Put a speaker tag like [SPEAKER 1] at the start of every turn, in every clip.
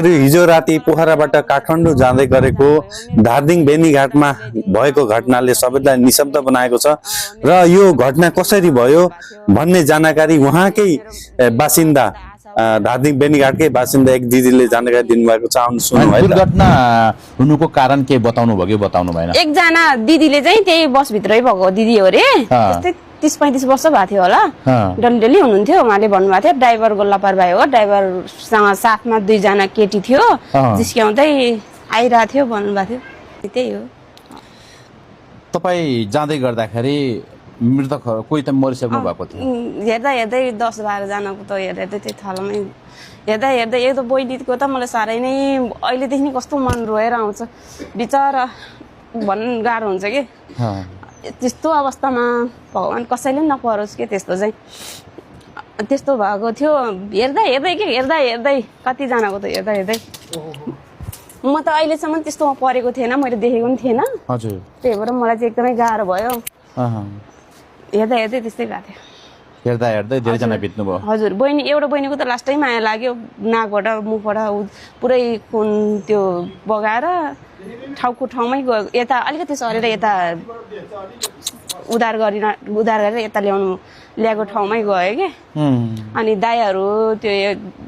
[SPEAKER 1] हिजो राति पोखराबाट काठमाडौँ जाँदै गरेको धादिङ बेनीघाटमा भएको घटनाले सबैलाई निशब्द बनाएको छ र यो घटना कसरी भयो भन्ने जानकारी उहाँकै बासिन्दा धादिङ बेनीघाटकै बासिन्दा एक दिदीले जानकारी दिनुभएको छ। आउनु सुनौ है।
[SPEAKER 2] दुर्घटना हुनुको कारण के बताउनु भयो कि बताउनु भएन?
[SPEAKER 3] एकजना दिदीले चाहिँ त्यही बसभित्रै भएको दिदी हो रे, त्यस्तै 30-35 वर्ष भएको थियो होला, डल्ली हुनुहुन्थ्यो। उहाँले भन्नुभएको थियो ड्राइभरको लापरवाही हो, ड्राइभरसँग साथमा 2 जना केटी थियो, जिस्क्याउँदै आइरहेको थियो भन्नुभएको थियो। त्यही हो।
[SPEAKER 2] तपाईँ जाँदै गर्दाखेरि मृतक कोही त मरिसक्नु भएको थियो?
[SPEAKER 3] हेर्दा हेर्दै 10-12 जनाको त हेर्दै त्यो थलोमै हेर्दा हेर्दै एक त बहिनीको त मलाई साह्रै नै अहिलेदेखि नै कस्तो मन रोएर आउँछ। बिचरा भन्नु गाह्रो हुन्छ कि त्यस्तो अवस्थामा भगवान् कसैले नपरोस् के त्यस्तो चाहिँ। त्यस्तो भएको थियो हेर्दा हेर्दै के हेर्दा हेर्दै कतिजनाको त हेर्दा हेर्दै म त अहिलेसम्म त्यस्तोमा परेको थिएन, मैले देखेको पनि थिएन।
[SPEAKER 2] हजुर।
[SPEAKER 3] त्यही भएर मलाई चाहिँ एकदमै गाह्रो भयो। हेर्दा हेर्दै त्यस्तै भएको थियो।
[SPEAKER 2] हेर्दा हेर्दै धेरैजना बित्नुभयो?
[SPEAKER 3] हजुर। एउटा बहिनीको त लास्टै माया लाग्यो, नाकबाट मुखबाट पुरै खुन त्यो बगाएर ठाउँको ठाउँमै गयो। यता अलिकति सरेर यता उद्धार गरेर यता ल्याएको ठाउँमै गयो कि। अनि दायाहरू त्यो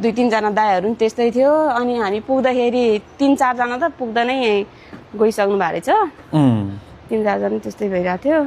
[SPEAKER 3] 2-3 जना दायाहरू पनि त्यस्तै थियो। अनि हामी पुग्दाखेरि 3-4 जना त पुग्दा नै गइसक्नु भएको रहेछ। 3-4 जना त्यस्तै भइरहेको थियो।